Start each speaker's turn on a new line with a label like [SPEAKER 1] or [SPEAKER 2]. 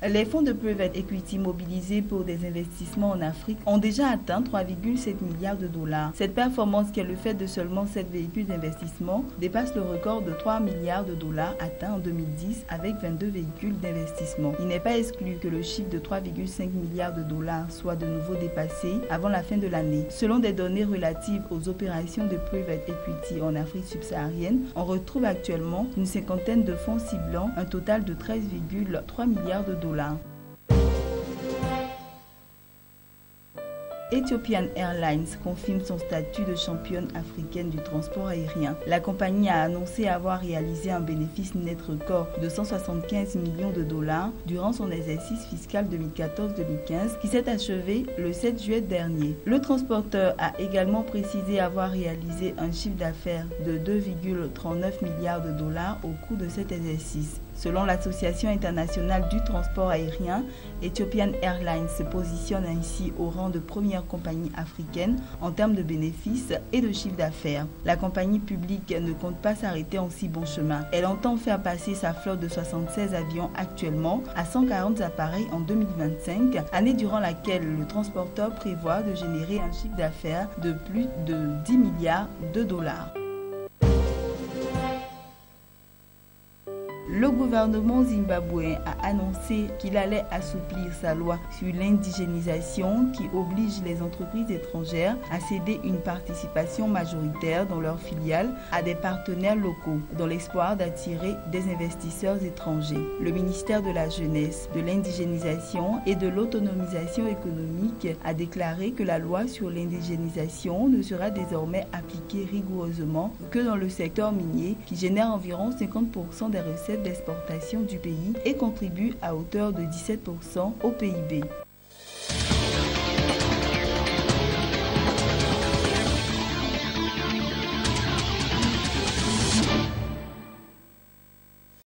[SPEAKER 1] Les fonds de private equity mobilisés pour des investissements en Afrique ont déjà atteint 3,7 milliards de dollars. Cette performance, qui est le fait de seulement 7 véhicules d'investissement, dépasse le record de 3 milliards de dollars atteint en 2010 avec 22 véhicules d'investissement. Il n'est pas exclu que le chiffre de 3,5 milliards de dollars soit de nouveau dépassé avant la fin de l'année. Selon des données relatives aux opérations de private equity en Afrique subsaharienne, on retrouve actuellement une cinquantaine de fonds ciblant un total de 13,3 milliards de dollars. Ethiopian Airlines confirme son statut de championne africaine du transport aérien. La compagnie a annoncé avoir réalisé un bénéfice net record de 175 millions de dollars durant son exercice fiscal 2014-2015 qui s'est achevé le 7 juillet dernier. Le transporteur a également précisé avoir réalisé un chiffre d'affaires de 2,39 milliards de dollars au cours de cet exercice. Selon l'Association internationale du transport aérien, Ethiopian Airlines se positionne ainsi au rang de première compagnie africaine en termes de bénéfices et de chiffre d'affaires. La compagnie publique ne compte pas s'arrêter en si bon chemin. Elle entend faire passer sa flotte de 76 avions actuellement à 140 appareils en 2025, année durant laquelle le transporteur prévoit de générer un chiffre d'affaires de plus de 10 milliards de dollars. Le gouvernement zimbabwéen a annoncé qu'il allait assouplir sa loi sur l'indigénisation qui oblige les entreprises étrangères à céder une participation majoritaire dans leurs filiales à des partenaires locaux dans l'espoir d'attirer des investisseurs étrangers. Le ministère de la Jeunesse, de l'Indigénisation et de l'Autonomisation économique a déclaré que la loi sur l'indigénisation ne sera désormais appliquée rigoureusement que dans le secteur minier qui génère environ 50% des recettes d'exportation du pays et contribue à hauteur de 17% au PIB.